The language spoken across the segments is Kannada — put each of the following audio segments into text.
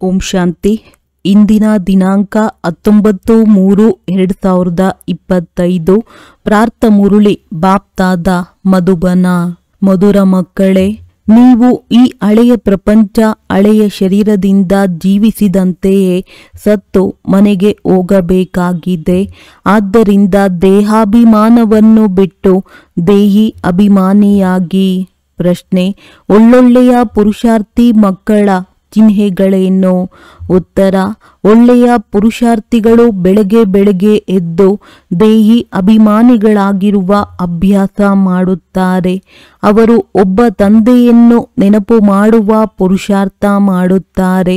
ಓಂ ಶಾಂತಿ. ಇಂದಿನ ದಿನಾಂಕ 19/3/2025. ಪ್ರಾರ್ಥ ಮುರುಳಿ ಬಾಪ್ತಾದ ಮಧುಬನ. ಮಧುರ ಮಕ್ಕಳೇ, ನೀವು ಈ ಹಳೆಯ ಪ್ರಪಂಚ ಹಳೆಯ ಶರೀರದಿಂದ ಜೀವಿಸಿದಂತೆಯೇ ಸತ್ತು ಮನೆಗೆ ಹೋಗಬೇಕಾಗಿದೆ. ಆದ್ದರಿಂದ ದೇಹಾಭಿಮಾನವನ್ನು ಬಿಟ್ಟು ದೇಹಿ ಅಭಿಮಾನಿಯಾಗಿ. ಪ್ರಶ್ನೆ: ಒಳ್ಳೊಳ್ಳೆಯ ಪುರುಷಾರ್ಥಿ ಮಕ್ಕಳ ಚಿಹ್ನೆಗಳೇನು? ಉತ್ತರ: ಒಳ್ಳೆಯ ಪುರುಷಾರ್ಥಿಗಳು ಬೆಳಗ್ಗೆ ಬೆಳಗ್ಗೆ ಎದ್ದು ದೇಹಿ ಅಭಿಮಾನಿಗಳಾಗಿರುವ ಅಭ್ಯಾಸ ಮಾಡುತ್ತಾರೆ. ಅವರು ಒಬ್ಬ ತಂದೆಯನ್ನು ನೆನಪು ಮಾಡುವ ಪುರುಷಾರ್ಥ ಮಾಡುತ್ತಾರೆ.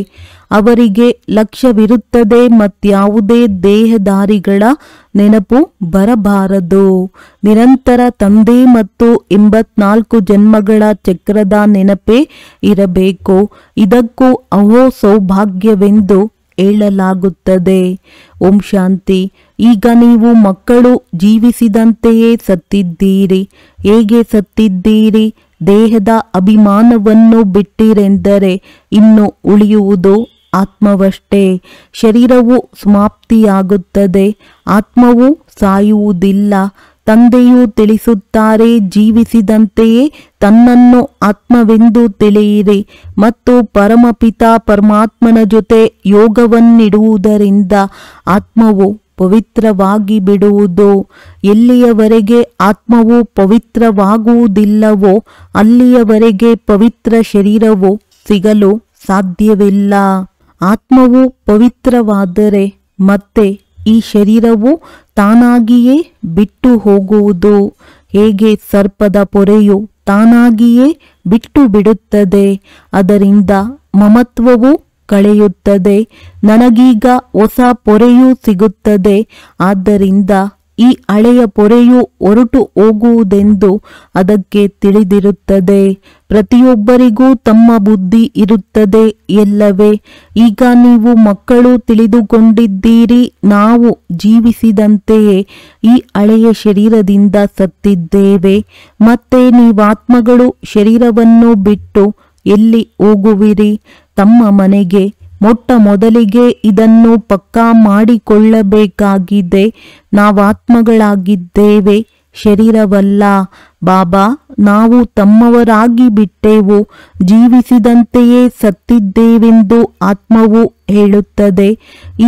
ಅವರಿಗೆ ಲಕ್ಷ್ಯವಿರುತ್ತದೆ ಮತ್ಯಾವುದೇ ದೇಹಧಾರಿಗಳ ನೆನಪು ಬರಬಾರದು. ನಿರಂತರ ತಂದೆ ಮತ್ತು 84 ಜನ್ಮಗಳ ಚಕ್ರದ ನೆನಪೇ ಇರಬೇಕು. ಇದಕ್ಕೂ ಅಹೋ ಸೌಭಾಗ್ಯವೆಂದು ಹೇಳಲಾಗುತ್ತದೆ. ಓಂ ಶಾಂತಿ. ಈಗ ನೀವು ಮಕ್ಕಳು ಜೀವಿಸಿದಂತೆಯೇ ಸತ್ತಿದ್ದೀರಿ. ಹೇಗೆ ಸತ್ತಿದ್ದೀರಿ? ದೇಹದ ಅಭಿಮಾನವನ್ನು ಬಿಟ್ಟಿರೆಂದರೆ ಇನ್ನು ಉಳಿಯುವುದು ಆತ್ಮವಷ್ಟೇ. ಶರೀರವು ಸಮಾಪ್ತಿಯಾಗುತ್ತದೆ, ಆತ್ಮವು ಸಾಯುವುದಿಲ್ಲ. ತಂದೆಯು ತಿಳಿಸುತ್ತಾರೆ, ಜೀವಿಸಿದಂತೆಯೇ ತನ್ನನ್ನು ಆತ್ಮವೆಂದು ತಿಳಿಯಿರಿ ಮತ್ತು ಪರಮಪಿತ ಪರಮಾತ್ಮನ ಜೊತೆ ಯೋಗವನ್ನಿಡುವುದರಿಂದ ಆತ್ಮವು ಪವಿತ್ರವಾಗಿ ಬಿಡುವುದು. ಎಲ್ಲಿಯವರೆಗೆ ಆತ್ಮವು ಪವಿತ್ರವಾಗುವುದಿಲ್ಲವೋ ಅಲ್ಲಿಯವರೆಗೆ ಪವಿತ್ರ ಶರೀರವು ಸಿಗಲು ಸಾಧ್ಯವಿಲ್ಲ. ಆತ್ಮವು ಪವಿತ್ರವಾದರೆ ಮತ್ತೆ ಈ ಶರೀರವು ತಾನಾಗಿಯೇ ಬಿಟ್ಟು ಹೋಗುವುದು. ಹೇಗೆ ಸರ್ಪದ ಪೊರೆಯು ತಾನಾಗಿಯೇ ಬಿಟ್ಟು ಬಿಡುತ್ತದೆ, ಅದರಿಂದ ಮಮತ್ವವು ಕಳೆಯುತ್ತದೆ. ನನಗೀಗ ಹೊಸ ಪೊರೆಯೂ ಸಿಗುತ್ತದೆ. ಆದ್ದರಿಂದ ಈ ಹಳೆಯ ಪೊರೆಯು ಹೊರಟು ಹೋಗುವುದೆಂದು ಅದಕ್ಕೆ ತಿಳಿದಿರುತ್ತದೆ. ಪ್ರತಿಯೊಬ್ಬರಿಗೂ ತಮ್ಮ ಬುದ್ಧಿ ಇರುತ್ತದೆ ಎಲ್ಲವೇ. ಈಗ ನೀವು ಮಕ್ಕಳು ತಿಳಿದುಕೊಂಡಿದ್ದೀರಿ, ನಾವು ಜೀವಿಸಿದಂತೆಯೇ ಈ ಹಳೆಯ ಶರೀರದಿಂದ ಸತ್ತಿದ್ದೇವೆ. ಮತ್ತೆ ನೀವಾತ್ಮಗಳು ಶರೀರವನ್ನು ಬಿಟ್ಟು ಎಲ್ಲಿ ಹೋಗುವಿರಿ? ತಮ್ಮ ಮನೆಗೆ. ಮೊಟ್ಟ ಮೊದಲಿಗೆ ಇದನ್ನು ಪಕ್ಕಾ ಮಾಡಿಕೊಳ್ಳಬೇಕಾಗಿದೆ. ನಾವಾತ್ಮಗಳಾಗಿದ್ದೇವೆ, ಶರೀರವಲ್ಲ. ಬಾಬಾ, ನಾವು ತಮ್ಮವರಾಗಿ ಬಿಟ್ಟೆವು. ಜೀವಿಸಿದಂತೆಯೇ ಸತ್ತಿದ್ದೇವೆಂದು ಆತ್ಮವು ಹೇಳುತ್ತದೆ.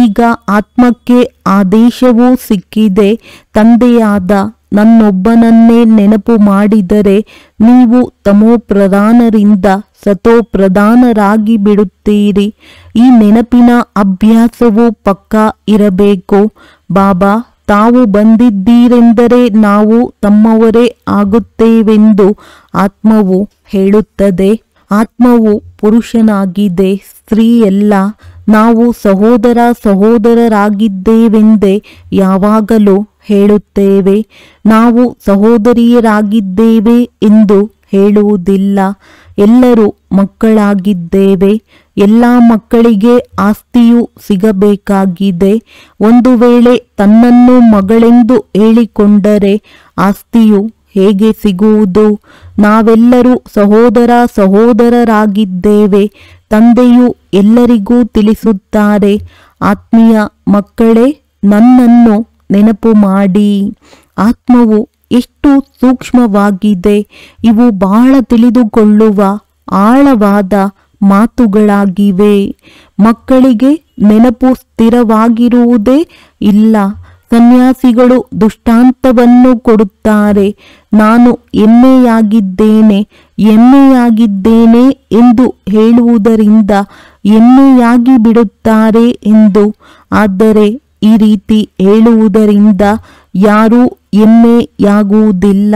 ಈಗ ಆತ್ಮಕ್ಕೆ ಆದೇಶವೂ ಸಿಕ್ಕಿದೆ. ತಂದೆಯಾದ ನನ್ನೊಬ್ಬನನ್ನೇ ನೆನಪು ಮಾಡಿದರೆ ನೀವು ತಮೋಪ್ರಧಾನರಿಂದ ಸತೋಪ್ರಧಾನರಾಗಿ ಬಿಡುತ್ತೀರಿ. ಈ ನೆನಪಿನ ಅಭ್ಯಾಸವು ಪಕ್ಕಾ ಇರಬೇಕು. ಬಾಬಾ, ತಾವು ಬಂದಿದ್ದೀರೆಂದರೆ ನಾವು ತಮ್ಮವರೇ ಆಗುತ್ತೇವೆಂದು ಆತ್ಮವು ಹೇಳುತ್ತದೆ. ಆತ್ಮವು ಪುರುಷನಾಗಿದೆ, ಸ್ತ್ರೀಯಲ್ಲ. ನಾವು ಸಹೋದರ ಸಹೋದರರಾಗಿದ್ದೇವೆಂದೇ ಯಾವಾಗಲೂ ಹೇಳುತ್ತೇವೆ. ನಾವು ಸಹೋದರಿಯರಾಗಿದ್ದೇವೆ ಎಂದು ಹೇಳುವುದಿಲ್ಲ. ಎಲ್ಲರೂ ಮಕ್ಕಳಾಗಿದ್ದೇವೆ. ಎಲ್ಲ ಮಕ್ಕಳಿಗೆ ಆಸ್ತಿಯು ಸಿಗಬೇಕಾಗಿದೆ. ಒಂದು ವೇಳೆ ತನ್ನನ್ನು ಮಗಳೆಂದು ಹೇಳಿಕೊಂಡರೆ ಆಸ್ತಿಯು ಹೇಗೆ ಸಿಗುವುದು? ನಾವೆಲ್ಲರೂ ಸಹೋದರ ಸಹೋದರರಾಗಿದ್ದೇವೆ. ತಂದೆಯು ಎಲ್ಲರಿಗೂ ತಿಳಿಸುತ್ತಾರೆ, ಆತ್ಮೀಯ ಮಕ್ಕಳೇ, ನನ್ನನ್ನು ನೆನಪು ಮಾಡಿ. ಆತ್ಮವು ಎಷ್ಟು ಸೂಕ್ಷ್ಮವಾಗಿದೆ. ಇವು ಬಹಳ ತಿಳಿದುಕೊಳ್ಳುವ ಆಳವಾದ ಮಾತುಗಳಾಗಿವೆ. ಮಕ್ಕಳಿಗೆ ನೆನಪು ಸ್ಥಿರವಾಗಿರುವುದೇ ಇಲ್ಲ. ಸನ್ಯಾಸಿಗಳು ದೃಷ್ಟಾಂತವನ್ನು ಕೊಡುತ್ತಾರೆ. ನಾನು ಎಮ್ಮೆಯಾಗಿದ್ದೇನೆ, ಎಮ್ಮೆಯಾಗಿದ್ದೇನೆ ಎಂದು ಹೇಳುವುದರಿಂದ ಎಮ್ಮೆಯಾಗಿ ಬಿಡುತ್ತಾರೆ ಎಂದು. ಆದರೆ ಈ ರೀತಿ ಹೇಳುವುದರಿಂದ ಯಾರೂ ಎಮ್ಮೆಯಾಗುವುದಿಲ್ಲ.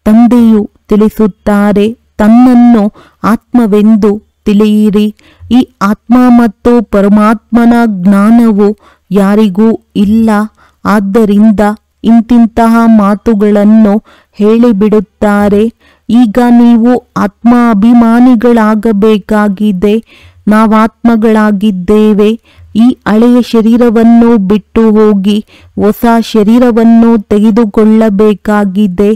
ತಂದೆಯು ತಿಳಿಸುತ್ತಾರೆ, ತನ್ನನ್ನು ಆತ್ಮವೆಂದು ತಿಳಿಯಿರಿ. ಈ ಆತ್ಮ ಮತ್ತು ಪರಮಾತ್ಮನ ಜ್ಞಾನವು ಯಾರಿಗೂ ಇಲ್ಲ. ಆದ್ದರಿಂದ ಇಂತಿಂತಹ ಮಾತುಗಳನ್ನು ಹೇಳಿಬಿಡುತ್ತಾರೆ. ಈಗ ನೀವು ಆತ್ಮ ಅಭಿಮಾನಿಗಳಾಗಬೇಕಾಗಿದೆ. ನಾವಾತ್ಮಗಳಾಗಿದ್ದೇವೆ. ಈ ಹಳೆಯ ಶರೀರವನ್ನು ಬಿಟ್ಟು ಹೋಗಿ ಹೊಸ ಶರೀರವನ್ನು ತೆಗೆದುಕೊಳ್ಳಬೇಕಾಗಿದೆ.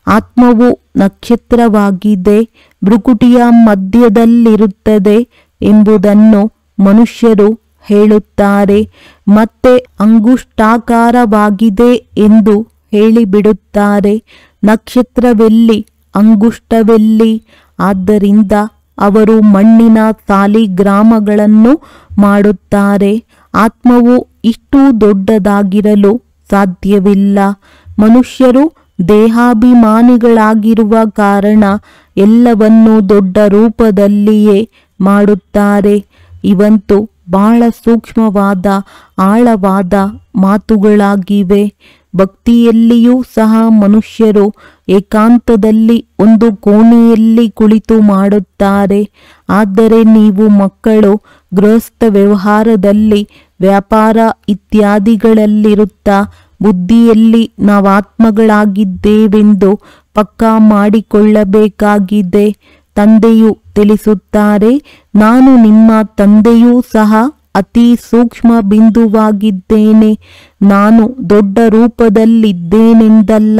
ಆತ್ಮವು ನಕ್ಷತ್ರವಾಗಿದೆ, ಭ್ರುಕುಟಿಯ ಮಧ್ಯದಲ್ಲಿರುತ್ತದೆ ಎಂಬುದನ್ನು ಮನುಷ್ಯರು ಹೇಳುತ್ತಾರೆ, ಮತ್ತೆ ಅಂಗುಷ್ಟಾಕಾರವಾಗಿದೆ ಎಂದು ಹೇಳಿಬಿಡುತ್ತಾರೆ. ನಕ್ಷತ್ರವೆಲ್ಲಿ, ಅಂಗುಷ್ಟವೆಲ್ಲಿ? ಆದ್ದರಿಂದ ಅವರು ಮಣ್ಣಿನ ಸಾಲಿಗ್ರಾಮಗಳನ್ನು ಮಾಡುತ್ತಾರೆ. ಆತ್ಮವು ಇಷ್ಟು ದೊಡ್ಡದಾಗಿರಲು ಸಾಧ್ಯವಿಲ್ಲ. ಮನುಷ್ಯರು ದೇಹಾಭಿಮಾನಿಗಳಾಗಿರುವ ಕಾರಣ ಎಲ್ಲವನ್ನೂ ದೊಡ್ಡ ರೂಪದಲ್ಲಿಯೇ ಮಾಡುತ್ತಾರೆ. ಇವಂತೂ ಬಹಳ ಸೂಕ್ಷ್ಮವಾದ ಆಳವಾದ ಮಾತುಗಳಾಗಿವೆ. ಭಕ್ತಿಯಲ್ಲಿಯೂ ಸಹ ಮನುಷ್ಯರು ಏಕಾಂತದಲ್ಲಿ ಒಂದು ಕೋಣೆಯಲ್ಲಿ ಕುಳಿತು ಮಾಡುತ್ತಾರೆ. ಆದರೆ ನೀವು ಮಕ್ಕಳು ಗೃಹಸ್ಥ ವ್ಯವಹಾರದಲ್ಲಿ, ವ್ಯಾಪಾರ ಇತ್ಯಾದಿಗಳಲ್ಲಿರುತ್ತಾ ಬುದ್ಧಿಯಲ್ಲಿ ನಾವಾತ್ಮಗಳಾಗಿದ್ದೇವೆಂದು ಪಕ್ಕಾ ಮಾಡಿಕೊಳ್ಳಬೇಕಾಗಿದೆ. ತಂದೆಯು ತಿಳಿಸುತ್ತಾರೆ, ನಾನು ನಿಮ್ಮ ತಂದೆಯೂ ಸಹ ಅತಿ ಸೂಕ್ಷ್ಮ ಬಿಂದುವಾಗಿದ್ದೇನೆ. ನಾನು ದೊಡ್ಡ ರೂಪದಲ್ಲಿದ್ದೇನೆಂದಲ್ಲ,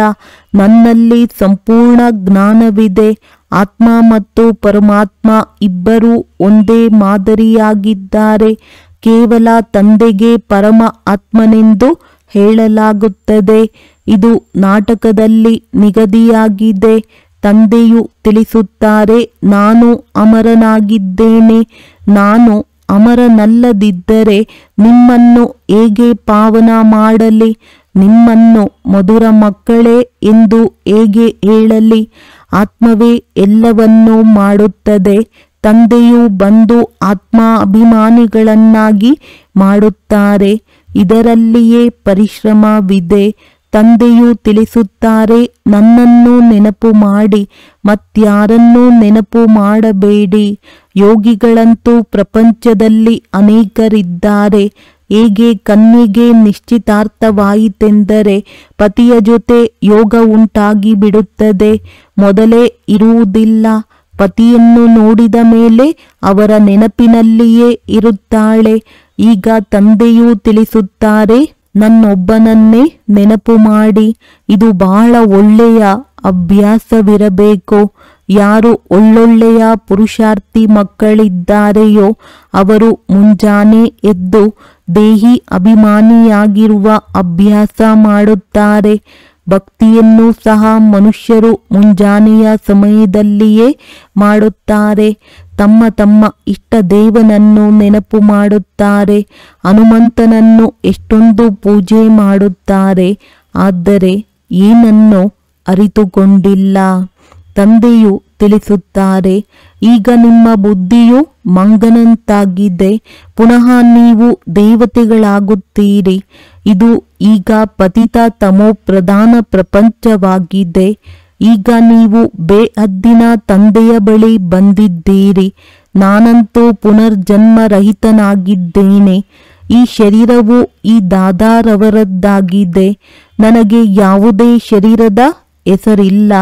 ನನ್ನಲ್ಲಿ ಸಂಪೂರ್ಣ ಜ್ಞಾನವಿದೆ. ಆತ್ಮ ಮತ್ತು ಪರಮಾತ್ಮ ಇಬ್ಬರೂ ಒಂದೇ ಮಾದರಿಯಾಗಿದ್ದಾರೆ. ಕೇವಲ ತಂದೆಗೆ ಪರಮ ಆತ್ಮನೆಂದು ಹೇಳಲಾಗುತ್ತದೆ. ಇದು ನಾಟಕದಲ್ಲಿ ನಿಗದಿಯಾಗಿದೆ. ತಂದೆಯು ತಿಳಿಸುತ್ತಾರೆ, ನಾನು ಅಮರನಾಗಿದ್ದೇನೆ. ನಾನು ಅಮರನಲ್ಲದಿದ್ದರೆ ನಿಮ್ಮನ್ನು ಹೇಗೆ ಪಾವನ ಮಾಡಲಿ? ನಿಮ್ಮನ್ನು ಮಧುರ ಮಕ್ಕಳೇ ಎಂದು ಹೇಗೆ ಹೇಳಲಿ? ಆತ್ಮವೇ ಎಲ್ಲವನ್ನೂ ಮಾಡುತ್ತದೆ. ತಂದೆಯು ಬಂದು ಆತ್ಮಾಭಿಮಾನಿಗಳನ್ನಾಗಿ ಮಾಡುತ್ತಾರೆ. ಇದರಲ್ಲಿಯೇ ಪರಿಶ್ರಮವಿದೆ. ತಂದೆಯು ತಿಳಿಸುತ್ತಾರೆ, ನನ್ನನ್ನು ನೆನಪು ಮಾಡಿ, ಮತ್ಯಾರನ್ನೂ ನೆನಪು ಮಾಡಬೇಡಿ. ಯೋಗಿಗಳಂತೂ ಪ್ರಪಂಚದಲ್ಲಿ ಅನೇಕರಿದ್ದಾರೆ. ಹೇಗೆ ಕನ್ಯೆಗೆ ನಿಶ್ಚಿತಾರ್ಥವಾಯಿತೆಂದರೆ ಪತಿಯ ಜೊತೆ ಯೋಗ ಉಂಟಾಗಿ ಬಿಡುತ್ತದೆ, ಮೊದಲೇ ಇರುವುದಿಲ್ಲ. ಪತಿಯನ್ನು ನೋಡಿದ ಮೇಲೆ ಅವರ ನೆನಪಿನಲ್ಲಿಯೇ ಇರುತ್ತಾಳೆ. ಈಗ ತಂದೆಯೂ ತಿಳಿಸುತ್ತಾರೆ, ನನ್ನೊಬ್ಬನನ್ನೇ ನೆನಪು ಮಾಡಿ. ಇದು ಬಹಳ ಒಳ್ಳೆಯ ಅಭ್ಯಾಸವಿರಬೇಕು. ಯಾರು ಒಳ್ಳೊಳ್ಳೆಯ ಪುರುಷಾರ್ಥಿ ಮಕ್ಕಳಿದ್ದಾರೆಯೋ ಅವರು ಮುಂಜಾನೆ ಎದ್ದು ದೇಹಿ ಅಭಿಮಾನಿಯಾಗಿರುವ ಅಭ್ಯಾಸ ಮಾಡುತ್ತಾರೆ. ಭಕ್ತಿಯನ್ನು ಸಹ ಮನುಷ್ಯರು ಮುಂಜಾನೆಯ ಸಮಯದಲ್ಲಿಯೇ ಮಾಡುತ್ತಾರೆ. ತಮ್ಮ ತಮ್ಮ ಇಷ್ಟ ದೇವನನ್ನು ನೆನಪು ಮಾಡುತ್ತಾರೆ. ಹನುಮಂತನನ್ನು ಎಷ್ಟೊಂದು ಪೂಜೆ ಮಾಡುತ್ತಾರೆ, ಆದರೆ ಏನನ್ನು ಅರಿತುಕೊಂಡಿಲ್ಲ. ತಂದೆಯು ತಿಳಿಸುತ್ತಾರೆ, ಈಗ ನಿಮ್ಮ ಬುದ್ಧಿಯು ಮಂಗನಂತಾಗಿದೆ. ಪುನಃ ನೀವು ದೇವತೆಗಳಾಗುತ್ತೀರಿ. ಇದು ಈಗ ಪತಿತ ತಮೋ ಪ್ರಧಾನ ಪ್ರಪಂಚವಾಗಿದೆ. ಈಗ ನೀವು ಬೇಹದ್ದಿನ ತಂದೆಯ ಬಳಿ ಬಂದಿದ್ದೀರಿ. ನಾನಂತೂ ಪುನರ್ಜನ್ಮರಹಿತನಾಗಿದ್ದೇನೆ. ಈ ಶರೀರವು ಈ ದಾದಾರವರದ್ದಾಗಿದೆ. ನನಗೆ ಯಾವುದೇ ಶರೀರದ ಹೆಸರಿಲ್ಲ.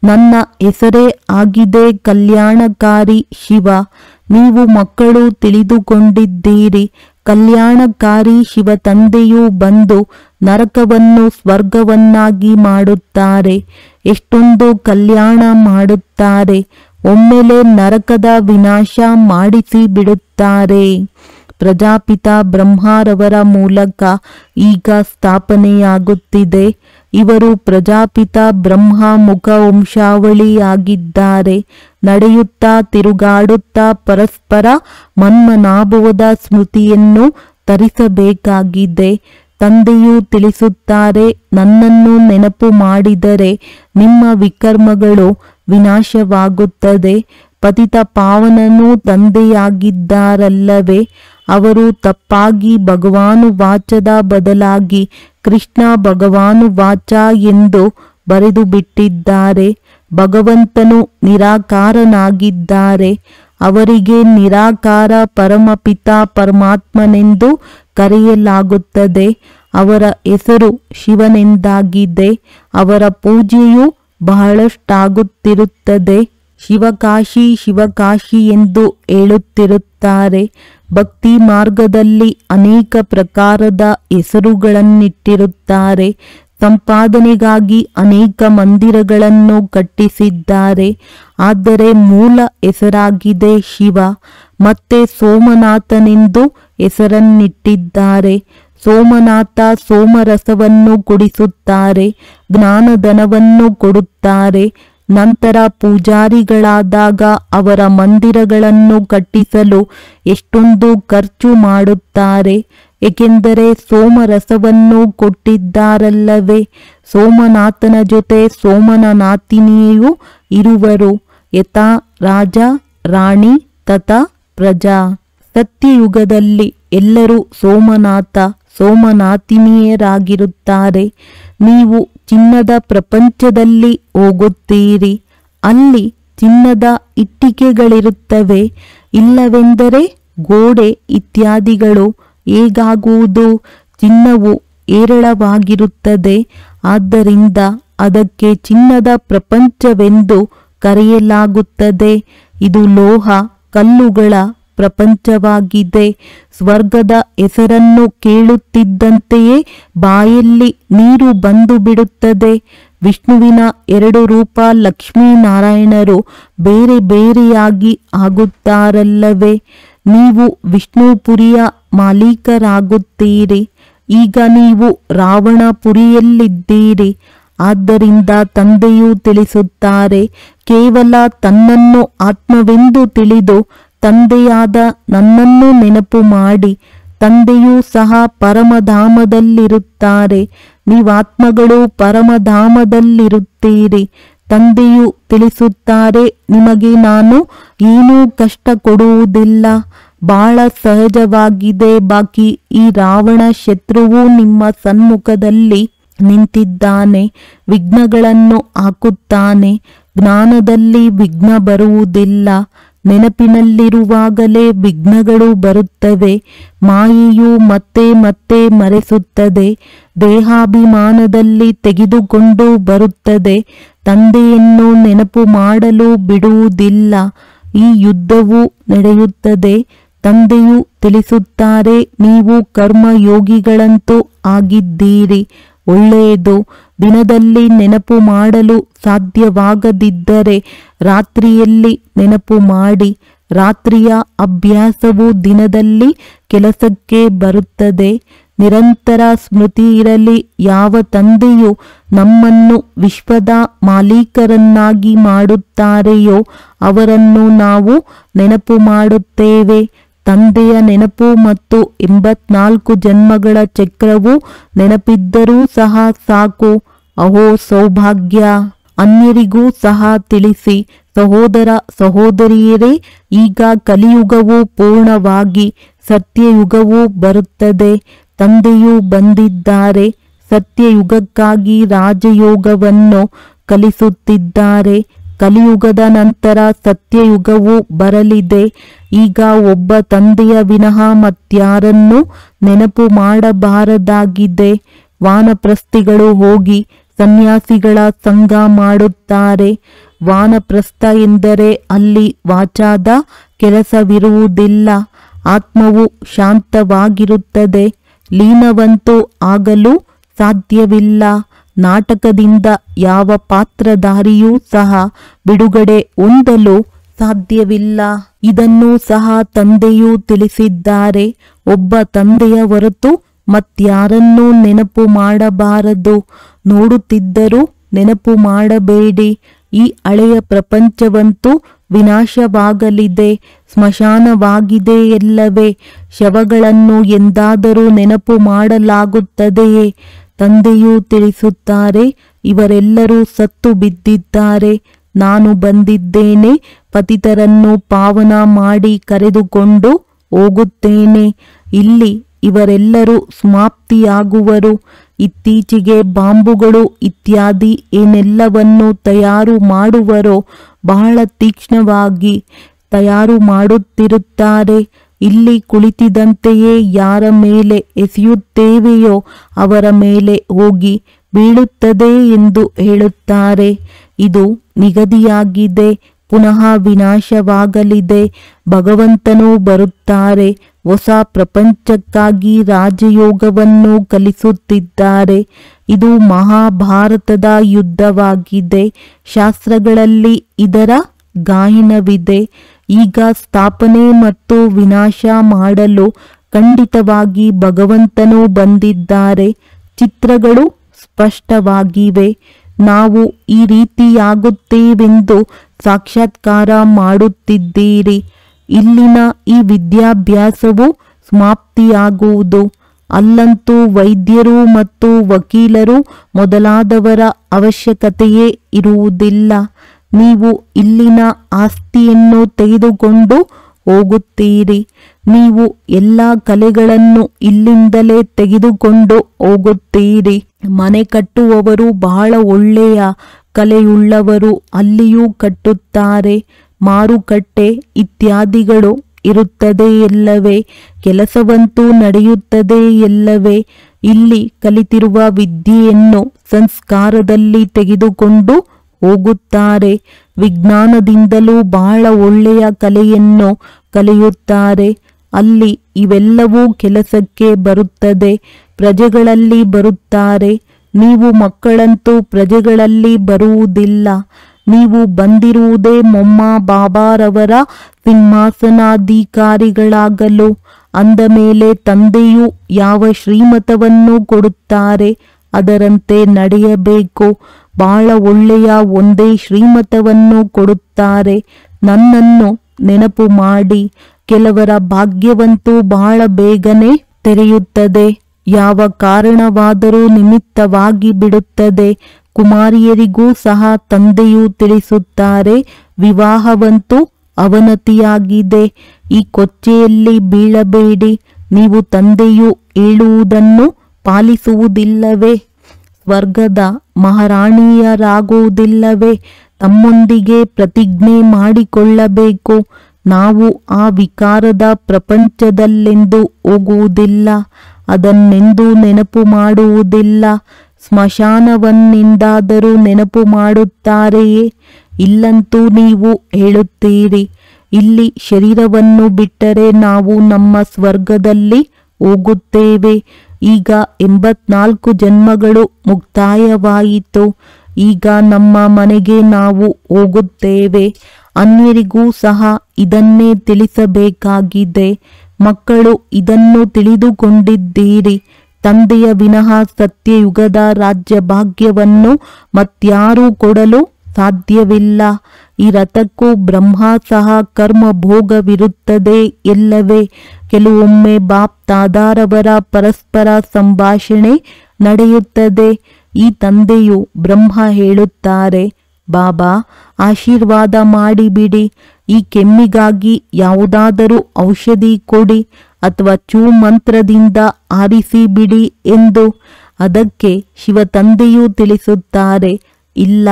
ನನ್ನ ಹೆಸರೇ ಆಗಿದೆ ಕಲ್ಯಾಣಕಾರಿ ಶಿವ. ನೀವು ಮಕ್ಕಳು ತಿಳಿದುಕೊಂಡಿದ್ದೀರಿ. ಕಲ್ಯಾಣಕಾರಿ ಶಿವ ತಂದೆಯು ಬಂದು ನರಕವನ್ನು ಸ್ವರ್ಗವನ್ನಾಗಿ ಮಾಡುತ್ತಾರೆ. ಎಷ್ಟೊಂದು ಕಲ್ಯಾಣ ಮಾಡುತ್ತಾರೆ. ಒಮ್ಮೆಲೆ ನರಕದ ವಿನಾಶ ಮಾಡಿಸಿ ಬಿಡುತ್ತಾರೆ. ಪ್ರಜಾಪಿತ ಬ್ರಹ್ಮರವರ ಮೂಲಕ ಈಗ ಸ್ಥಾಪನೆಯಾಗುತ್ತಿದೆ. ಇವರು ಪ್ರಜಾಪಿತ ಬ್ರಹ್ಮ ಮುಖ ವಂಶಾವಳಿಯಾಗಿದ್ದಾರೆ. ನಡೆಯುತ್ತಾ ತಿರುಗಾಡುತ್ತಾ ಪರಸ್ಪರ ಮನ್ಮನಾಭವದ ಸ್ಮೃತಿಯನ್ನು ತರಿಸಬೇಕಾಗಿದೆ. ತಂದೆಯು ತಿಳಿಸುತ್ತಾರೆ, ನನ್ನನ್ನು ನೆನಪು ಮಾಡಿದರೆ ನಿಮ್ಮ ವಿಕರ್ಮಗಳು ವಿನಾಶವಾಗುತ್ತದೆ. ಪತಿತ ಪಾವನನು ತಂದೆಯಾಗಿದ್ದಾರಲ್ಲವೇ? ಅವರು ತಪ್ಪಾಗಿ ಭಗವಾನುವಾಚದ ಬದಲಾಗಿ ಕೃಷ್ಣ ಭಗವಾನುವಾಚ ಎಂದು ಬರೆದು ಬಿಟ್ಟಿದ್ದಾರೆ. ಭಗವಂತನು ನಿರಾಕಾರನಾಗಿದ್ದಾರೆ. ಅವರಿಗೆ ನಿರಾಕಾರ ಪರಮಪಿತ ಪರಮಾತ್ಮನೆಂದು ಕರೆಯಲಾಗುತ್ತದೆ. ಅವರ ಹೆಸರು ಶಿವನೆಂದಾಗಿದೆ. ಅವರ ಪೂಜೆಯು ಬಹಳಷ್ಟಾಗುತ್ತಿರುತ್ತದೆ. ಶಿವಕಾಶಿ ಶಿವಕಾಶಿ ಎಂದು ಹೇಳುತ್ತಿರುತ್ತಾರೆ. ಭಕ್ತಿ ಮಾರ್ಗದಲ್ಲಿ ಅನೇಕ ಪ್ರಕಾರದ ಹೆಸರುಗಳನ್ನಿಟ್ಟಿರುತ್ತಾರೆ. ಸಂಪಾದನೆಗಾಗಿ ಅನೇಕ ಮಂದಿರಗಳನ್ನು ಕಟ್ಟಿಸಿದ್ದಾರೆ. ಆದರೆ ಮೂಲ ಹೆಸರಾಗಿದೆ ಶಿವ. ಮತ್ತೆ ಸೋಮನಾಥನೆಂದು ಹೆಸರನ್ನಿಟ್ಟಿದ್ದಾರೆ. ಸೋಮನಾಥ ಸೋಮರಸವನ್ನು ಕುಡಿಸುತ್ತಾರೆ, ಜ್ಞಾನಧನವನ್ನು ಕೊಡುತ್ತಾರೆ. ನಂತರ ಪೂಜಾರಿಗಳಾದಾಗ ಅವರ ಮಂದಿರಗಳನ್ನು ಕಟ್ಟಿಸಲು ಎಷ್ಟೊಂದು ಖರ್ಚು ಮಾಡುತ್ತಾರೆ, ಏಕೆಂದರೆ ಸೋಮರಸವನ್ನು ಕೊಟ್ಟಿದ್ದಾರಲ್ಲವೇ. ಸೋಮನಾಥನ ಜೊತೆ ಸೋಮನಾಥಿನಿಯೂ ಇರುವರು. ಯಥಾ ರಾಜ ರಾಣಿ ತಥಾ ಪ್ರಜಾ. ಸತ್ಯಯುಗದಲ್ಲಿ ಎಲ್ಲರೂ ಸೋಮನಾಥ ಸೋಮನಾಥಿನಿಯರಾಗಿರುತ್ತಾರೆ. ನೀವು ಚಿನ್ನದ ಪ್ರಪಂಚದಲ್ಲಿ ಹೋಗುತ್ತೀರಿ. ಅಲ್ಲಿ ಚಿನ್ನದ ಇಟ್ಟಿಗೆಗಳಿರುತ್ತವೆ, ಇಲ್ಲವೆಂದರೆ ಗೋಡೆ ಇತ್ಯಾದಿಗಳು. ಹೇಗಾಗುವುದು? ಚಿನ್ನವು ಹೇರಳವಾಗಿರುತ್ತದೆ, ಆದ್ದರಿಂದ ಅದಕ್ಕೆ ಚಿನ್ನದ ಪ್ರಪಂಚವೆಂದು ಕರೆಯಲಾಗುತ್ತದೆ. ಇದು ಲೋಹ ಕಲ್ಲುಗಳ ಪ್ರಪಂಚವಾಗಿದೆ. ಸ್ವರ್ಗದ ಹೆಸರನ್ನು ಕೇಳುತ್ತಿದ್ದಂತೆಯೇ ಬಾಯಲ್ಲಿ ನೀರು ಬಂದು ಬಿಡುತ್ತದೆ. ವಿಷ್ಣುವಿನ 2 ರೂಪ ಲಕ್ಷ್ಮೀನಾರಾಯಣರು ಬೇರೆ ಬೇರೆಯಾಗಿ ಆಗುತ್ತಾರಲ್ಲವೇ. ನೀವು ವಿಷ್ಣುಪುರಿಯ ಮಾಲೀಕರಾಗುತ್ತೀರಿ. ಈಗ ನೀವು ರಾವಣಪುರಿಯಲ್ಲಿದ್ದೀರಿ. ಆದ್ದರಿಂದ ತಂದೆಯು ತಿಳಿಸುತ್ತಾರೆ, ಕೇವಲ ತನ್ನನ್ನು ಆತ್ಮವೆಂದು ತಿಳಿದು ತಂದೆಯಾದ ನನ್ನನ್ನು ನೆನಪು ಮಾಡಿ. ತಂದೆಯೂ ಸಹ ಪರಮಧಾಮದಲ್ಲಿರುತ್ತಾರೆ. ನೀವಾತ್ಮಗಳು ಪರಮಧಾಮದಲ್ಲಿರುತ್ತೀರಿ. ತಂದೆಯು ತಿಳಿಸುತ್ತಾರೆ, ನಿಮಗೆ ನಾನು ಏನೂ ಕಷ್ಟ ಕೊಡುವುದಿಲ್ಲ, ಬಹಳ ಸಹಜವಾಗಿದೆ. ಬಾಕಿ ಈ ರಾವಣ ಶತ್ರುವು ನಿಮ್ಮ ಸನ್ಮುಖದಲ್ಲಿ ನಿಂತಿದ್ದಾನೆ, ವಿಘ್ನಗಳನ್ನು ಹಾಕುತ್ತಾನೆ. ಜ್ಞಾನದಲ್ಲಿ ವಿಘ್ನ ಬರುವುದಿಲ್ಲ, ನೆನಪಿನಲ್ಲಿರುವಾಗಲೇ ವಿಘ್ನಗಳು ಬರುತ್ತವೆ. ಮಾಯೆಯು ಮತ್ತೆ ಮತ್ತೆ ಮರೆಸುತ್ತದೆ, ದೇಹಾಭಿಮಾನದಲ್ಲಿ ತೆಗೆದುಕೊಂಡು ಬರುತ್ತದೆ. ತಂದೆಯನ್ನು ನೆನಪು ಮಾಡಲು ಬಿಡುವುದಿಲ್ಲ. ಈ ಯುದ್ಧವು ನಡೆಯುತ್ತದೆ. ತಂದೆಯು ತಿಳಿಸುತ್ತಾರೆ, ನೀವು ಕರ್ಮಯೋಗಿಗಳಂತೂ ಆಗಿದ್ದೀರಿ. ಒಳ್ಳೆಯದು. ದಿನದಲ್ಲಿ ನೆನಪು ಮಾಡಲು ಸಾಧ್ಯವಾಗದಿದ್ದರೆ ರಾತ್ರಿಯಲ್ಲಿ ನೆನಪು ಮಾಡಿ. ರಾತ್ರಿಯ ಅಭ್ಯಾಸವು ದಿನದಲ್ಲಿ ಕೆಲಸಕ್ಕೆ ಬರುತ್ತದೆ. ನಿರಂತರ ಸ್ಮೃತಿ ಇರಲಿ. ಯಾವ ತಂದೆಯು ನಮ್ಮನ್ನು ವಿಶ್ವದ ಮಾಲೀಕರನ್ನಾಗಿ ಮಾಡುತ್ತಾರೆಯೋ ಅವರನ್ನು ನಾವು ನೆನಪು ಮಾಡುತ್ತೇವೆ. ತಂದೆಯ ನೆನಪು ಮತ್ತು 84 ಜನ್ಮಗಳ ಚಕ್ರವು ನೆನಪಿದ್ದರೂ ಸಹ ಸಾಕು. ಅಹೋ ಸೌಭಾಗ್ಯ. ಅನ್ಯರಿಗೂ ಸಹ ತಿಳಿಸಿ. ಸಹೋದರ ಸಹೋದರಿಯರೇ, ಈಗ ಕಲಿಯುಗವು ಪೂರ್ಣವಾಗಿ ಸತ್ಯಯುಗವು ಬರುತ್ತದೆ. ತಂದೆಯು ಬಂದಿದ್ದಾರೆ. ಸತ್ಯಯುಗಕ್ಕಾಗಿ ರಾಜಯೋಗವನ್ನು ಕಲಿಸುತ್ತಿದ್ದಾರೆ. ಕಲಿಯುಗದ ನಂತರ ಸತ್ಯಯುಗವು ಬರಲಿದೆ. ಈಗ ಒಬ್ಬ ತಂದೆಯ ವಿನಃ ಮತ್ಯಾರನ್ನೂ ನೆನಪು ಮಾಡಬಾರದಾಗಿದೆ. ವಾನಪ್ರಸ್ಥಿಗಳು ಹೋಗಿ ಸನ್ಯಾಸಿಗಳ ಸಂಗ ಮಾಡುತ್ತಾರೆ. ವಾನಪ್ರಸ್ಥ ಎಂದರೆ ಅಲ್ಲಿ ವಾಚಾದ ಕೆಲಸವಿರುವುದಿಲ್ಲ. ಆತ್ಮವು ಶಾಂತವಾಗಿರುತ್ತದೆ. ಲೀನವಂತೂ ಆಗಲು ಸಾಧ್ಯವಿಲ್ಲ. ನಾಟಕದಿಂದ ಯಾವ ಪಾತ್ರಧಾರಿಯೂ ಸಹ ಬಿಡುಗಡೆ ಹೊಂದಲು ಸಾಧ್ಯವಿಲ್ಲ. ಇದನ್ನು ಸಹ ತಂದೆಯು ತಿಳಿಸಿದ್ದಾರೆ. ಒಬ್ಬ ತಂದೆಯ ಹೊರತು ಮತ್ಯಾರನ್ನೂ ನೆನಪು ಮಾಡಬಾರದು. ನೋಡುತ್ತಿದ್ದರೂ ನೆನಪು ಮಾಡಬೇಡಿ. ಈ ಹಳೆಯ ಪ್ರಪಂಚವಂತೂ ವಿನಾಶವಾಗಲಿದೆ, ಸ್ಮಶಾನವಾಗಿದೆ ಎಲ್ಲವೇ. ಶವಗಳನ್ನು ಎಂದಾದರೂ ನೆನಪು ಮಾಡಲಾಗುತ್ತದೆಯೇ? ತಂದೆಯು ತಿಳಿಸುತ್ತಾರೆ, ಇವರೆಲ್ಲರೂ ಸತ್ತು ಬಿದ್ದಿದ್ದಾರೆ. ನಾನು ಬಂದಿದ್ದೇನೆ, ಪತಿತರನ್ನು ಪಾವನ ಮಾಡಿ ಕರೆದುಕೊಂಡು ಹೋಗುತ್ತೇನೆ. ಇಲ್ಲಿ ಇವರೆಲ್ಲರೂ ಸಮಾಪ್ತಿಯಾಗುವರು. ಇತ್ತೀಚೆಗೆ ಬಾಂಬುಗಳು ಇತ್ಯಾದಿ ಏನೆಲ್ಲವನ್ನು ತಯಾರು ಮಾಡುವರೋ ಬಹಳ ತೀಕ್ಷ್ಣವಾಗಿ ತಯಾರು ಮಾಡುತ್ತಿರುತ್ತಾರೆ. ಇಲ್ಲಿ ಕುಳಿತಿದ್ದಂತೆಯೇ ಯಾರ ಮೇಲೆ ಎಸೆಯುತ್ತೇವೆಯೋ ಅವರ ಮೇಲೆ ಹೋಗಿ ಬೀಳುತ್ತದೆ ಎಂದು ಹೇಳುತ್ತಾರೆ. ಇದು ನಿಗದಿಯಾಗಿದೆ. ಪುನಃ ವಿನಾಶವಾಗಲಿದೆ. ಭಗವಂತನು ಬರುತ್ತಾರೆ. ಹೊಸ ಪ್ರಪಂಚಕ್ಕಾಗಿ ರಾಜಯೋಗವನ್ನು ಕಲಿಸುತ್ತಿದ್ದಾರೆ. ಇದು ಮಹಾಭಾರತದ ಯುದ್ಧವಾಗಿದೆ. ಶಾಸ್ತ್ರಗಳಲ್ಲಿ ಇದರ ಗಾಯನವಿದೆ. ಈಗ ಸ್ಥಾಪನೆ ಮತ್ತು ವಿನಾಶ ಮಾಡಲು ಖಂಡಿತವಾಗಿ ಭಗವಂತನು ಬಂದಿದ್ದಾರೆ. ಚಿತ್ರಗಳು ಸ್ಪಷ್ಟವಾಗಿವೆ. ನಾವು ಈ ರೀತಿಯಾಗುತ್ತೇವೆಂದು ಸಾಕ್ಷಾತ್ಕಾರ ಮಾಡುತ್ತಿದ್ದೀರಿ. ಇಲ್ಲಿನ ಈ ವಿದ್ಯಾಭ್ಯಾಸವು ಸಮಾಪ್ತಿಯಾಗುವುದು. ಅಲ್ಲಂತೂ ವೈದ್ಯರು ಮತ್ತು ವಕೀಲರು ಮೊದಲಾದವರ ಅವಶ್ಯಕತೆಯೇ ಇರುವುದಿಲ್ಲ. ನೀವು ಇಲ್ಲಿನ ಆಸ್ತಿಯನ್ನು ತೆಗೆದುಕೊಂಡು ಹೋಗುತ್ತೀರಿ. ನೀವು ಎಲ್ಲ ಕಲೆಗಳನ್ನು ಇಲ್ಲಿಂದಲೇ ತೆಗೆದುಕೊಂಡು ಹೋಗುತ್ತೀರಿ. ಮನೆ ಕಟ್ಟುವವರು ಬಹಳ ಒಳ್ಳೆಯ ಕಲೆಯುಳ್ಳವರು ಅಲ್ಲಿಯೂ ಕಟ್ಟುತ್ತಾರೆ. ಮಾರುಕಟ್ಟೆ ಇತ್ಯಾದಿಗಳು ಇರುತ್ತದೆ ಎಲ್ಲವೇ? ಕೆಲಸವಂತೂ ನಡೆಯುತ್ತದೆ ಎಲ್ಲವೇ? ಇಲ್ಲಿ ಕಲಿತಿರುವ ವಿದ್ಯೆಯನ್ನು ಸಂಸ್ಕಾರದಲ್ಲಿ ತೆಗೆದುಕೊಂಡು ಹೋಗುತ್ತಾರೆ. ವಿಜ್ಞಾನದಿಂದಲೂ ಬಹಳ ಒಳ್ಳೆಯ ಕಲೆಯನ್ನು ಕಲಿಯುತ್ತಾರೆ. ಅಲ್ಲಿ ಇವೆಲ್ಲವೂ ಕೆಲಸಕ್ಕೆ ಬರುತ್ತದೆ. ಪ್ರಜೆಗಳಲ್ಲಿ ಬರುತ್ತಾರೆ. ನೀವು ಮಕ್ಕಳಂತೂ ಪ್ರಜೆಗಳಲ್ಲಿ ಬರುವುದಿಲ್ಲ. ನೀವು ಬಂದಿರುವುದೇ ಮೊಮ್ಮ ಬಾಬಾರವರ ಸಿಂಹಾಸನಾಧಿಕಾರಿಗಳಾಗಲು. ಅಂದ ಮೇಲೆ ತಂದೆಯು ಯಾವ ಶ್ರೀಮತವನ್ನು ಕೊಡುತ್ತಾರೆ ಅದರಂತೆ ನಡೆಯಬೇಕು. ಬಹಳ ಒಳ್ಳೆಯ ಒಂದೇ ಶ್ರೀಮತವನ್ನು ಕೊಡುತ್ತಾರೆ. ನನ್ನನ್ನು ನೆನಪು ಮಾಡಿ. ಕೆಲವರ ಭಾಗ್ಯವಂತೂ ಬಹಳ ಬೇಗನೆ ತೆರೆಯುತ್ತದೆ. ಯಾವ ಕಾರಣವಾದರೂ ನಿಮಿತ್ತವಾಗಿ ಬಿಡುತ್ತದೆ. ಕುಮಾರಿಯರಿಗೂ ಸಹ ತಂದೆಯು ತಿಳಿಸುತ್ತಾರೆ, ವಿವಾಹವಂತೂ ಅವನತಿಯಾಗಿದೆ. ಈ ಕೊಚ್ಚೆಯಲ್ಲಿ ಬೀಳಬೇಡಿ. ನೀವು ತಂದೆಯು ಹೇಳುವುದನ್ನು ಪಾಲಿಸುವುದಿಲ್ಲವೇ? ಸ್ವರ್ಗದ ಮಹಾರಾಣಿಯರಾಗುವುದಿಲ್ಲವೇ? ತಮ್ಮೊಂದಿಗೆ ಪ್ರತಿಜ್ಞೆ ಮಾಡಿಕೊಳ್ಳಬೇಕು. ನಾವು ಆ ವಿಕಾರದ ಪ್ರಪಂಚದಲ್ಲೆಂದು ಹೋಗುವುದಿಲ್ಲ. ಅದನ್ನೆಂದೂ ನೆನಪು ಮಾಡುವುದಿಲ್ಲ. ಸ್ಮಶಾನವನ್ನೆಂದಾದರೂ ನೆನಪು ಮಾಡುತ್ತಾರೆಯೇ? ಇಲ್ಲಂತೂ ನೀವು ಹೇಳುತ್ತೀರಿ, ಇಲ್ಲಿ ಶರೀರವನ್ನು ಬಿಟ್ಟರೆ ನಾವು ನಮ್ಮ ಸ್ವರ್ಗದಲ್ಲಿ ಹೋಗುತ್ತೇವೆ. ಈಗ 84 ಜನ್ಮಗಳು ಮುಕ್ತಾಯವಾಯಿತು. ಈಗ ನಮ್ಮ ಮನೆಗೆ ನಾವು ಹೋಗುತ್ತೇವೆ. ಅನ್ಯರಿಗೂ ಸಹ ಇದನ್ನೇ ತಿಳಿಸಬೇಕಾಗಿದೆ. ಮಕ್ಕಳು ಇದನ್ನು ತಿಳಿದುಕೊಂಡಿದ್ದೀರಿ. ತಂದೆಯ ವಿನಃ ಸತ್ಯಯುಗದ ರಾಜ್ಯ ಭಾಗ್ಯವನ್ನು ಮತ್ಯಾರೂ ಕೊಡಲು ಸಾಧ್ಯವಿಲ್ಲ. ಈ ರಥಕ್ಕೂ ಬ್ರಹ್ಮ ಸಹ ಕರ್ಮ ಭೋಗವಿರುತ್ತದೆ ಎಲ್ಲವೇ? ಕೆಲವೊಮ್ಮೆ ಬಾಪ್ ತಾದಾರವರ ಪರಸ್ಪರ ಸಂಭಾಷಣೆ ನಡೆಯುತ್ತದೆ. ಈ ತಂದೆಯು ಬ್ರಹ್ಮ ಹೇಳುತ್ತಾರೆ, ಬಾಬಾ ಆಶೀರ್ವಾದ ಮಾಡಿಬಿಡಿ. ಈ ಕೆಮ್ಮಿಗಾಗಿ ಯಾವುದಾದರೂ ಔಷಧಿ ಕೊಡಿ ಅಥವಾ ಚೂ ಮಂತ್ರದಿಂದ ಆರಿಸಿಬಿಡಿ ಎಂದು. ಅದಕ್ಕೆ ಶಿವ ತಂದೆಯೂ ತಿಳಿಸುತ್ತಾರೆ, ಇಲ್ಲ,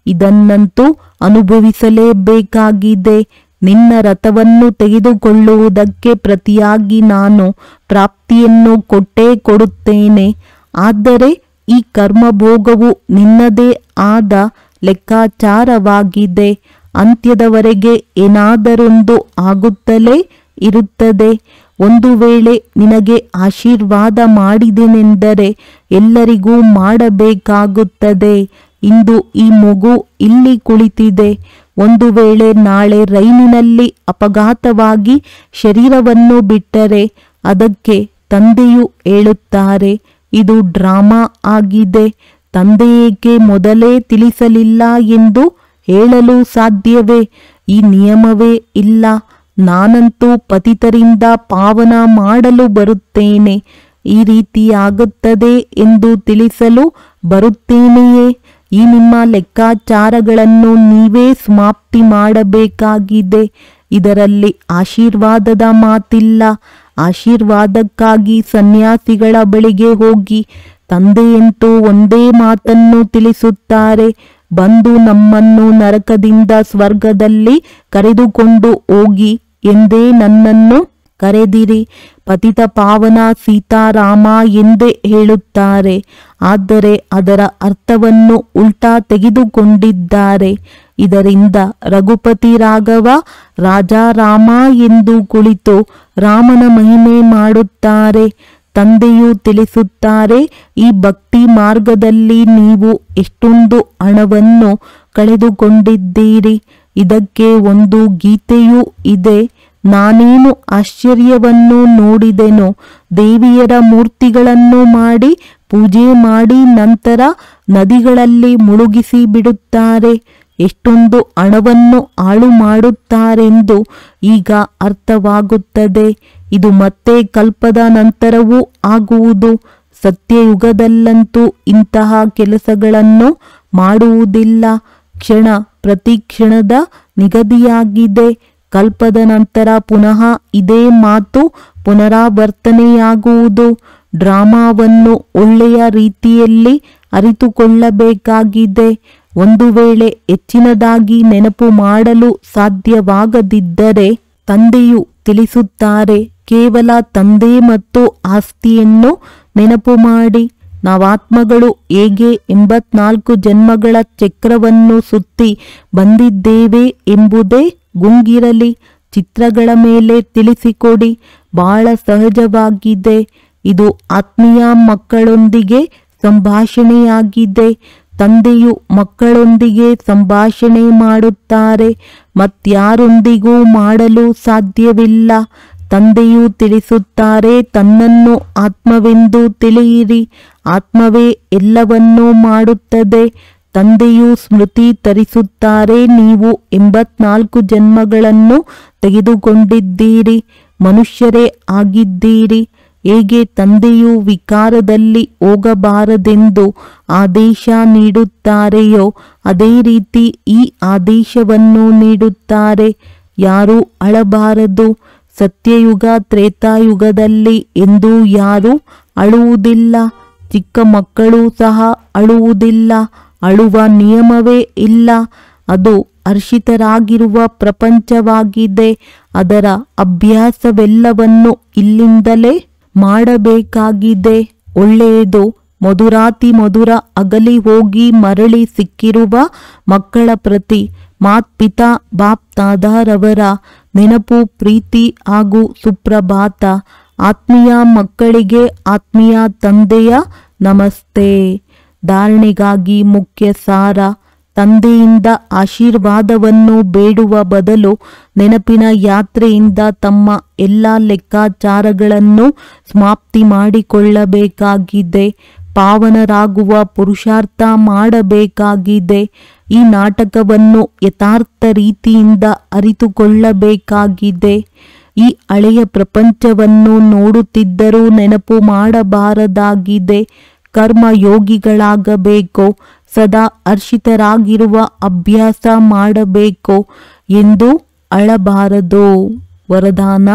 ಇದನ್ನಂತೂ ಅನುಭವಿಸಲೇಬೇಕಾಗಿದೆ. ನಿನ್ನ ರಥವನ್ನು ತೆಗೆದುಕೊಳ್ಳುವುದಕ್ಕೆ ಪ್ರತಿಯಾಗಿ ನಾನು ಪ್ರಾಪ್ತಿಯನ್ನು ಕೊಟ್ಟೇ ಕೊಡುತ್ತೇನೆ. ಆದರೆ ಈ ಕರ್ಮಭೋಗವು ನಿನ್ನದೇ ಆದ ಲೆಕ್ಕಾಚಾರವಾಗಿದೆ. ಅಂತ್ಯದವರೆಗೆ ಏನಾದರೊಂದು ಆಗುತ್ತಲೇ ಇರುತ್ತದೆ. ಒಂದು ವೇಳೆ ನಿನಗೆ ಆಶೀರ್ವಾದ ಮಾಡಿದೆನೆಂದರೆ ಎಲ್ಲರಿಗೂ ಮಾಡಬೇಕಾಗುತ್ತದೆ. ಇಂದು ಈ ಮಗು ಇಲ್ಲಿ ಕುಳಿತಿದೆ. ಒಂದು ವೇಳೆ ನಾಳೆ ರೈಲಿನಲ್ಲಿ ಅಪಘಾತವಾಗಿ ಶರೀರವನ್ನು ಬಿಟ್ಟರೆ ಅದಕ್ಕೆ ತಂದೆಯು ಹೇಳುತ್ತಾರೆ, ಇದು ಡ್ರಾಮಾ ಆಗಿದೆ. ತಂದೆಯೇಕೆ ಮೊದಲೇ ತಿಳಿಸಲಿಲ್ಲ ಎಂದು ಹೇಳಲು ಸಾಧ್ಯವೇ? ಈ ನಿಯಮವೇ ಇಲ್ಲ. ನಾನಂತೂ ಪತಿತರಿಂದ ಪಾವನ ಮಾಡಲು ಬರುತ್ತೇನೆ. ಈ ರೀತಿಯಾಗುತ್ತದೆ ಎಂದು ತಿಳಿಸಲು ಬರುತ್ತೇನೆಯೇ? ಈ ನಿಮ್ಮ ಲೆಕ್ಕಾಚಾರಗಳನ್ನು ನೀವೇ ಸಮಾಪ್ತಿ ಮಾಡಬೇಕಾಗಿದೆ. ಇದರಲ್ಲಿ ಆಶೀರ್ವಾದದ ಮಾತಿಲ್ಲ. ಆಶೀರ್ವಾದಕ್ಕಾಗಿ ಸನ್ಯಾಸಿಗಳ ಬಳಿಗೆ ಹೋಗಿ. ತಂದೆಯಂತೂ ಒಂದೇ ಮಾತನ್ನು ತಿಳಿಸುತ್ತಾರೆ, ಬಂದು ನಮ್ಮನ್ನು ನರಕದಿಂದ ಸ್ವರ್ಗದಲ್ಲಿ ಕರೆದುಕೊಂಡು ಹೋಗಿ ಎಂದೇ ನನ್ನನ್ನು ಕರೆದಿರಿ. ಪತಿತ ಪಾವನ ಸೀತಾರಾಮ ಎಂದೇ ಹೇಳುತ್ತಾರೆ. ಆದರೆ ಅದರ ಅರ್ಥವನ್ನು ಉಲ್ಟಾ ತೆಗೆದುಕೊಂಡಿದ್ದಾರೆ. ಇದರಿಂದ ರಘುಪತಿ ರಾಘವ ರಾಜಾರಾಮ ಎಂದು ಕುಳಿತು ರಾಮನ ಮಹಿಮೆ ಮಾಡುತ್ತಾರೆ. ತಂದೆಯು ತಿಳಿಸುತ್ತಾರೆ, ಈ ಭಕ್ತಿ ಮಾರ್ಗದಲ್ಲಿ ನೀವು ಎಷ್ಟೊಂದು ಹಣವನ್ನು ಕಳೆದುಕೊಂಡಿದ್ದೀರಿ. ಇದಕ್ಕೆ ಒಂದು ಗೀತೆಯೂ ಇದೆ. ನಾನೇನು ಆಶ್ಚರ್ಯವನ್ನು ನೋಡಿದೆನು, ದೇವಿಯರ ಮೂರ್ತಿಗಳನ್ನು ಮಾಡಿ ಪೂಜೆ ಮಾಡಿ ನಂತರ ನದಿಗಳಲ್ಲಿ ಮುಳುಗಿಸಿ ಬಿಡುತ್ತಾರೆ. ಎಷ್ಟೊಂದು ಹಣವನ್ನು ಹಾಳು ಮಾಡುತ್ತಾರೆಂದು ಈಗ ಅರ್ಥವಾಗುತ್ತದೆ. ಇದು ಮತ್ತೆ ಕಲ್ಪದ ನಂತರವೂ ಆಗುವುದು. ಸತ್ಯಯುಗದಲ್ಲಂತೂ ಇಂತಹ ಕೆಲಸಗಳನ್ನು ಮಾಡುವುದಿಲ್ಲ. ಕ್ಷಣ ಪ್ರತಿ ಕ್ಷಣದ ನಿಗದಿಯಾಗಿದೆ. ಕಲ್ಪದ ನಂತರ ಪುನಃ ಇದೇ ಮಾತು ಪುನರಾವರ್ತನೆಯಾಗುವುದು. ಡ್ರಾಮಾವನ್ನು ಒಳ್ಳೆಯ ರೀತಿಯಲ್ಲಿ ಅರಿತುಕೊಳ್ಳಬೇಕಾಗಿದೆ. ಒಂದು ವೇಳೆ ಹೆಚ್ಚಿನದಾಗಿ ನೆನಪು ಮಾಡಲು ಸಾಧ್ಯವಾಗದಿದ್ದರೆ ತಂದೆಯು ತಿಳಿಸುತ್ತಾರೆ, ಕೇವಲ ತಂದೆ ಮತ್ತು ಆಸ್ತಿಯನ್ನು ನೆನಪು ಮಾಡಿ. ನಾವಾತ್ಮಗಳು ಹೇಗೆ 84 ಜನ್ಮಗಳ ಚಕ್ರವನ್ನು ಸುತ್ತಿ ಬಂದಿದ್ದೇವೆ ಎಂಬುದೇ ಗುಂಗಿರಲಿ. ಚಿತ್ರಗಳ ಮೇಲೆ ತಿಳಿಸಿಕೊಡಿ. ಬಹಳ ಸಹಜವಾಗಿದೆ. ಇದು ಆತ್ಮೀಯ ಮಕ್ಕಳೊಂದಿಗೆ ಸಂಭಾಷಣೆಯಾಗಿದೆ. ತಂದೆಯು ಮಕ್ಕಳೊಂದಿಗೆ ಸಂಭಾಷಣೆ ಮಾಡುತ್ತಾರೆ, ಮತ್ಯಾರೊಂದಿಗೂ ಮಾಡಲು ಸಾಧ್ಯವಿಲ್ಲ. ತಂದೆಯು ತಿಳಿಸುತ್ತಾರೆ, ತನ್ನನ್ನು ಆತ್ಮವೆಂದು ತಿಳಿಯಿರಿ. ಆತ್ಮವೇ ಎಲ್ಲವನ್ನೂ ಮಾಡುತ್ತದೆ. ತಂದೆಯು ಸ್ಮೃತಿ ತರಿಸುತ್ತಾರೆ, ನೀವು 84 ಜನ್ಮಗಳನ್ನು ತೆಗೆದುಕೊಂಡಿದ್ದೀರಿ, ಮನುಷ್ಯರೇ ಆಗಿದ್ದೀರಿ. ಹೇಗೆ ತಂದೆಯು ವಿಕಾರದಲ್ಲಿ ಹೋಗಬಾರದೆಂದು ಆದೇಶ ನೀಡುತ್ತಾರೆಯೋ ಅದೇ ರೀತಿ ಈ ಆದೇಶವನ್ನು ನೀಡುತ್ತಾರೆ. ಯಾರೂ ಅಳಬಾರದು. ಸತ್ಯಯುಗ ತ್ರೇತಾಯುಗದಲ್ಲಿ ಎಂದೂ ಯಾರೂ ಅಳುವುದಿಲ್ಲ. ಚಿಕ್ಕ ಮಕ್ಕಳು ಸಹ ಅಳುವುದಿಲ್ಲ. ಅಳುವ ನಿಯಮವೇ ಇಲ್ಲ. ಅದು ಹರ್ಷಿತರಾಗಿರುವ ಪ್ರಪಂಚವಾಗಿದೆ. ಅದರ ಅಭ್ಯಾಸವೆಲ್ಲವನ್ನು ಇಲ್ಲಿಂದಲೇ ಮಾಡಬೇಕಾಗಿದೆ. ಒಳ್ಳೆಯದು. ಮಧುರಾತಿ ಮಧುರ ಅಗಲಿ ಹೋಗಿ ಮರಳಿ ಸಿಕ್ಕಿರುವ ಮಕ್ಕಳ ಪ್ರತಿ ಮಾತ್ಪಿತಾ ಬಾಪ್ ದಾದಾರವರ ನೆನಪು, ಪ್ರೀತಿ ಹಾಗೂ ಸುಪ್ರಭಾತ. ಆತ್ಮೀಯ ಮಕ್ಕಳಿಗೆ ಆತ್ಮೀಯ ತಂದೆಯ ನಮಸ್ತೆ. ಧಾರಣೆಗಾಗಿ ಮುಖ್ಯ ಸಾರ. ತಂದೆಯಿಂದ ಆಶೀರ್ವಾದವನ್ನು ಬೇಡುವ ಬದಲು ನೆನಪಿನ ಯಾತ್ರೆಯಿಂದ ತಮ್ಮ ಎಲ್ಲ ಲೆಕ್ಕಾಚಾರಗಳನ್ನು ಸಮಾಪ್ತಿ ಮಾಡಿಕೊಳ್ಳಬೇಕಾಗಿದೆ. ಪಾವನರಾಗುವ ಪುರುಷಾರ್ಥ ಮಾಡಬೇಕಾಗಿದೆ. ಈ ನಾಟಕವನ್ನು ಯಥಾರ್ಥ ರೀತಿಯಿಂದ ಅರಿತುಕೊಳ್ಳಬೇಕಾಗಿದೆ. ಈ ಹಳೆಯ ಪ್ರಪಂಚವನ್ನು ನೋಡುತ್ತಿದ್ದರೂ ನೆನಪು ಮಾಡಬಾರದಾಗಿದೆ. ಕರ್ಮಯೋಗಿಗಳಾಗಬೇಕು. ಸದಾ ಹರ್ಷಿತರಾಗಿರುವ ಅಭ್ಯಾಸ ಮಾಡಬೇಕು ಎಂದು ಅಳಬಾರದು. ವರದಾನ: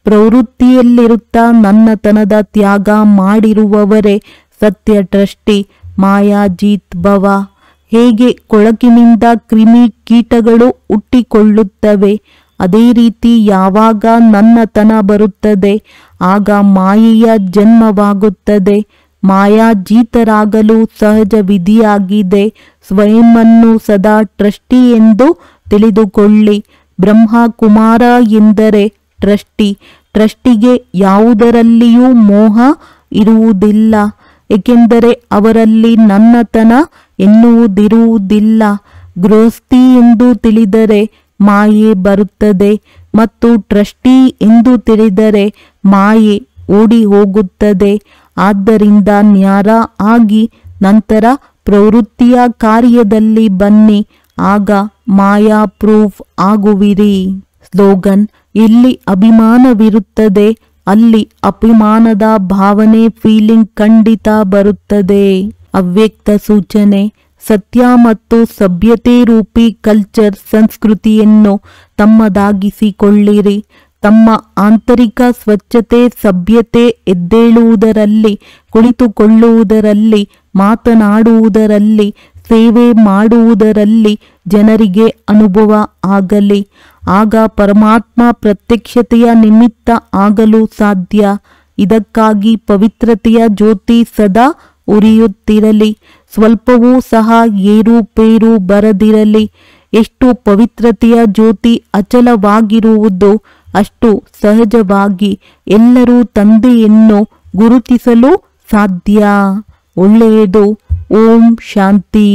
ಪ್ರವೃತ್ತಿಯಲ್ಲಿರುತ್ತಾ ನನ್ನತನದ ತ್ಯಾಗ ಮಾಡಿರುವವರೇ ಸತ್ಯ ಟ್ರಸ್ಟಿ. ಮಾಯಾಜೀತ್ ಭವ. ಹೇಗೆ ಕೊಳಕಿನಿಂದ ಕ್ರಿಮಿ ಕೀಟಗಳು ಹುಟ್ಟಿಕೊಳ್ಳುತ್ತವೆ, ಅದೇ ರೀತಿ ಯಾವಾಗ ನನ್ನತನ ಬರುತ್ತದೆ ಆಗ ಮಾಯೆಯ ಜನ್ಮವಾಗುತ್ತದೆ. ಮಾಯಾಜೀತರಾಗಲು ಸಹಜ ವಿಧಿಯಾಗಿದೆ. ಸ್ವಯಂವನ್ನು ಸದಾ ಟ್ರಸ್ಟಿ ಎಂದು ತಿಳಿದುಕೊಳ್ಳಿ. ಬ್ರಹ್ಮಕುಮಾರ ಎಂದರೆ ಟ್ರಸ್ಟಿ. ಟ್ರಸ್ಟಿಗೆ ಯಾವುದರಲ್ಲಿಯೂ ಮೋಹ ಇರುವುದಿಲ್ಲ, ಏಕೆಂದರೆ ಅವರಲ್ಲಿ ನನ್ನತನ ಎನ್ನುವುದಿರುವುದಿಲ್ಲ. ಗೃಹಸ್ಥಿ ಎಂದು ತಿಳಿದರೆ ಮಾಯೆ ಬರುತ್ತದೆ ಮತ್ತು ಟ್ರಸ್ಟಿ ಎಂದು ತಿಳಿದರೆ ಮಾಯೆ ಓಡಿ ಹೋಗುತ್ತದೆ. ಆದ್ದರಿಂದ ನ್ಯಾರ ಆಗಿ ನಂತರ ಪ್ರವೃತ್ತಿಯ ಕಾರ್ಯದಲ್ಲಿ ಬನ್ನಿ, ಆಗ ಮಾಯಾ ಪ್ರೂಫ್ ಆಗುವಿರಿ. ಸ್ಲೋಗನ್: ಎಲ್ಲಿ ಅಭಿಮಾನವಿರುತ್ತದೆ ಅಲ್ಲಿ ಅಭಿಮಾನದ ಭಾವನೆ ಫೀಲಿಂಗ್ ಖಂಡಿತ ಬರುತ್ತದೆ. ಅವ್ಯಕ್ತ ಸೂಚನೆ: ಸತ್ಯ ಮತ್ತು ಸಭ್ಯತೆ ರೂಪಿ ಕಲ್ಚರ್ ಸಂಸ್ಕೃತಿಯನ್ನು ತಮ್ಮದಾಗಿಸಿಕೊಳ್ಳಿರಿ. ತಮ್ಮ ಆಂತರಿಕ ಸ್ವಚ್ಛತೆ, ಸಭ್ಯತೆ, ಎದ್ದೇಳುವುದರಲ್ಲಿ, ಕುಳಿತುಕೊಳ್ಳುವುದರಲ್ಲಿ, ಮಾತನಾಡುವುದರಲ್ಲಿ, ಸೇವೆ ಮಾಡುವುದರಲ್ಲಿ ಜನರಿಗೆ ಅನುಭವ ಆಗಲಿ. ಆಗ ಪರಮಾತ್ಮ ಪ್ರತ್ಯಕ್ಷತೆಯ ನಿಮಿತ್ತ ಆಗಲು ಸಾಧ್ಯ. ಇದಕ್ಕಾಗಿ ಪವಿತ್ರತೆಯ ಜ್ಯೋತಿ ಸದಾ ಉರಿಯುತ್ತಿರಲಿ. ಸ್ವಲ್ಪವೂ ಸಹ ಏರುಪೇರು ಬರದಿರಲಿ. ಎಷ್ಟು ಪವಿತ್ರತೆಯ ಜ್ಯೋತಿ ಅಚಲವಾಗಿರುವುದು ಅಷ್ಟು ಸಹಜವಾಗಿ ಎಲ್ಲರೂ ತಂದೆಯನ್ನು ಗುರುತಿಸಲು ಸಾಧ್ಯ. ಒಳ್ಳೆಯದು. ಓಂ ಶಾಂತಿ.